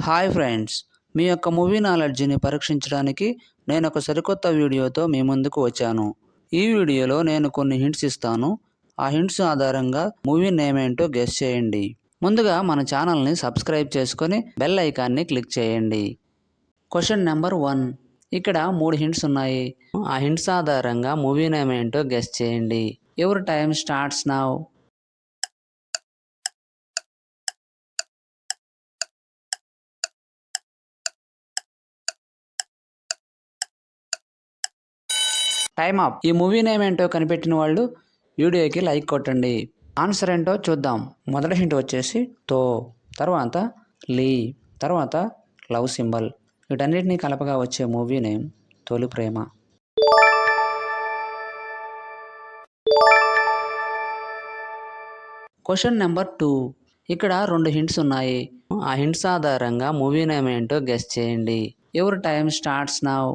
Hi friends, మీ యొక్క movie నాలెడ్జ్ని పరీక్షించడానికి నేను ఒక సరికొత్త వీడియోతో మీ ముందుకు వచ్చాను. ఈ వీడియోలో నేను కొన్ని హింట్స్ ఇస్తాను. ఆ హింట్స్ ఆధారంగా మూవీ నేమ్ ఏంటో గెస్ చేయండి. ముందుగా మన ఛానల్ని సబ్స్క్రైబ్ చేసుకొని బెల్ ఐకాన్ని క్లిక్ చేయండి. Question number 1. ఇక్కడ 3 హింట్స్ ఉన్నాయి. ఆ హింట్స్ ఆధారంగా మూవీ నేమ్ ఏంటో గెస్ చేయండి. Your time starts now. Time up. ఈ మూవీ నేమ్ ఏంటో కనిపెట్టిన వాళ్ళు వీడియోకి లైక్ కొట్టండి. ఆన్సర్ ఏంటో చూద్దాం. మొదటి హింట్ వచ్చేసి తో, తర్వాత లీ, తర్వాత లవ్ సింబల్. వీటన్నిటినీ కలపగా వచ్చే మూవీ నేమ్ తొలి ప్రేమ. Question number 2. ఇక్కడ 2 హింట్స్ ఉన్నాయి. ఆ హింట్స్ ఆధారంగా మూవీ నేమ్ ఏంటో గెస్ చేయండి. Your time starts now.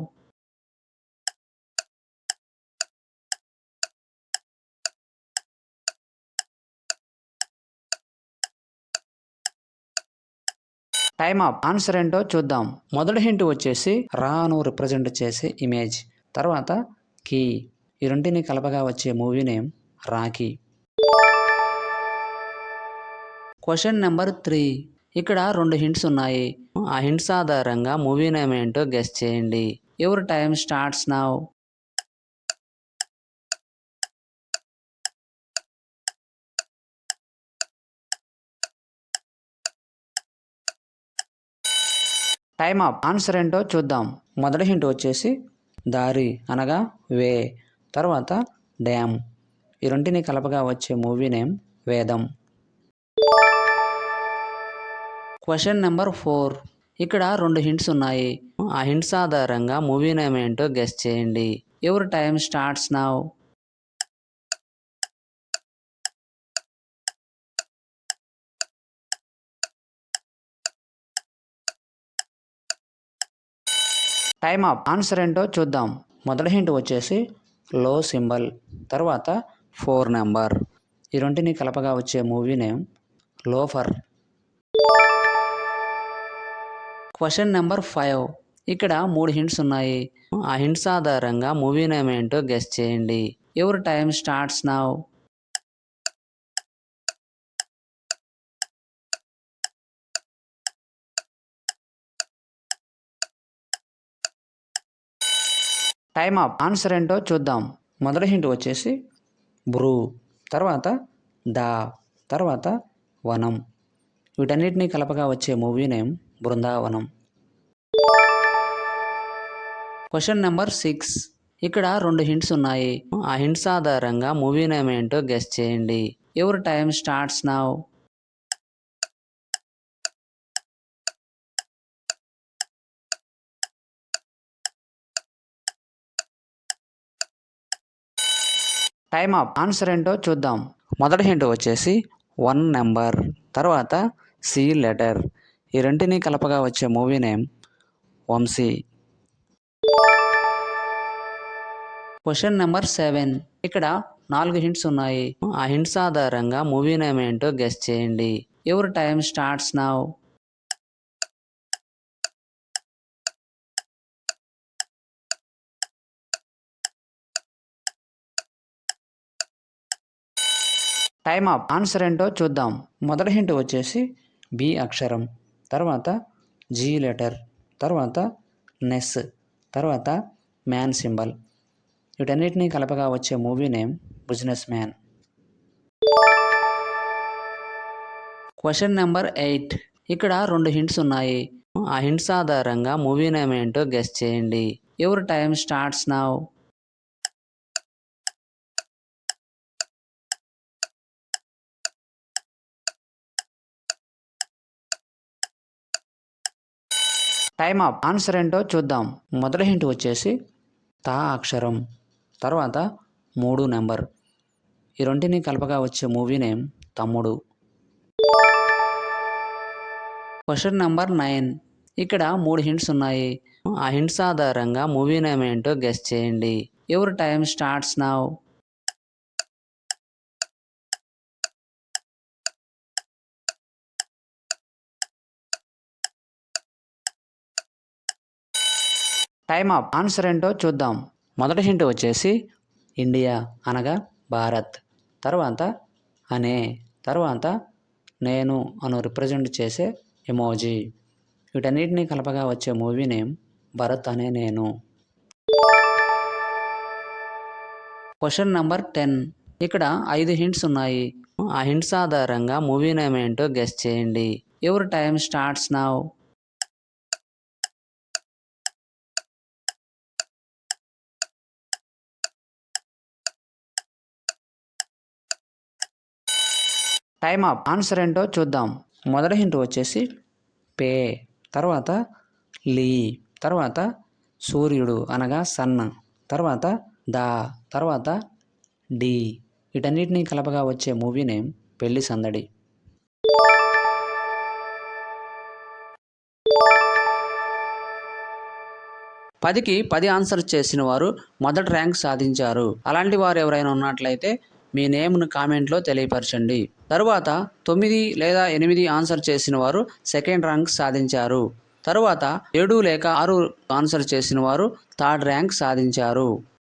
Time up. Answer ఏంటో చూద్దాం. మొదటి హింట్ వచ్చేసి రాను రిప్రజెంట్ చేసే ఇమేజ్, తర్వాత కీ. ఈ రెంటిని కలపగా వచ్చే movie name Rakhi. Question number 3. ఇక్కడ 2 హింట్స్ ఉన్నాయి. ఆ హింట్స్ ఆధారంగా మూవీ నేమ్ ఏంటో గెస్ చేయండి. Your time starts now. Time up. Answer ఏంటో చూద్దాం. మొదటి హింట్ వచ్చేసి దారి అనగా వే, తర్వాత డ్యామ్. ఈ రెంటిని కలపగా వచ్చే మూవీ నేమ్ వేదం. Question number 4. ఇక్కడ 2 హింట్స్ ఉన్నాయి. ఆ హింట్స్ ఆధారంగా మూవీ నేమ్ ఏంటో గెస్ చేయండి. Your time starts now. Time up. Answer ఏంటో చూద్దాం. మొదటి హింట్ వచ్చేసి లో సింబల్, తర్వాత 4 నెంబర్. ఈ రెంటిని కలపగా వచ్చే movie name loafer. Question number 5. ఇక్కడ 3 హింట్స్ ఉన్నాయి. ఆ హింట్స్ ఆధారంగా మూవీ నేమ్ ఏంటో గెస్ చేయండి. Your time starts now. Time up. Answer ఏంటో చూద్దాం. మొదటి హింట్ వచ్చేసి బ్రూ, తర్వాత దా, తర్వాత వనం. వీటన్నిటినీ కలపగా వచ్చే movie name Brindavanam. Question number 6. ఇక్కడ 2 హింట్స్ ఉన్నాయి. ఆ హింట్స్ ఆధారంగా మూవీ నేమ్ ఏంటో గెస్ చేయండి. Your time starts now. Time up. Answer ఏంటో చూద్దాం. మొదటి హింట్ వచ్చేసి 1 నెంబర్, తర్వాత సి లెటర్. ఈ రెంటిని కలపగా వచ్చే movie name Vamsi. Question number 7. ఇక్కడ 4 హింట్స్ ఉన్నాయి. ఆ హింట్స్ ఆధారంగా మూవీ నేమ్ ఏంటో గెస్ చేయండి. Your time starts now. Time up. Answer ఏంటో చూద్దాం. మొదటి హింట్ వచ్చేసి బి అక్షరం, తర్వాత జీ లెటర్, తర్వాత నెస్, తర్వాత మ్యాన్ సింబల్. వీటన్నిటినీ కలపగా వచ్చే movie name business man. Question number 8. ఇక్కడ 2 హింట్స్ ఉన్నాయి. ఆ హింట్స్ ఆధారంగా మూవీ నేమ్ ఏంటో గెస్ చేయండి. Your time starts now. Time up. Answer ఏంటో చూద్దాం. మొదటి హింట్ వచ్చేసి తా అక్షరం, తర్వాత 3 నెంబర్. ఈ రెంటిని కలపగా వచ్చే మూవీ నేమ్ తమ్ముడు. Question number 9. ఇక్కడ 3 హింట్స్ ఉన్నాయి. ఆ హింట్స్ ఆధారంగా మూవీ నేమ్ ఏంటో గెస్ చేయండి. Your time starts now. Time up. Answer ఏంటో చూద్దాం. మొదటి హింట్ వచ్చేసి ఇండియా అనగా భారత్, తర్వాత అనే, తర్వాత నేను అను రిప్రజెంట్ చేసే ఎమోజీ. వీటన్నిటిని కలపగా వచ్చే మూవీ నేమ్ భరత్ అనే నేను. Question number 10. ఇక్కడ 5 హింట్స్ ఉన్నాయి. ఆ హింట్స్ ఆధారంగా మూవీ నేమ్ ఏంటో గెస్ చేయండి. Your time starts now. Time up. Answer ఏంటో చూద్దాం. మొదటి హింట్ వచ్చేసి పే, తర్వాత లీ, తర్వాత సూర్యుడు అనగా సన్, తర్వాత ద, తర్వాత డి. వీటన్నిటిని కలపగా వచ్చే మూవీ నేమ్ పెళ్లి సందడి. పదికి 10 ఆన్సర్ చేసిన వారు మొదటి ర్యాంక్ సాధించారు. అలాంటి వారు ఎవరైనా ఉన్నట్లయితే మీ నేమ్ను కామెంట్లో తెలియపరచండి. తరువాత 9 లేదా 8 ఆన్సర్ చేసిన వారు సెకండ్ ర్యాంక్ సాధించారు. తరువాత 7 లేక 6 ఆన్సర్ చేసిన వారు థర్డ్ ర్యాంక్ సాధించారు.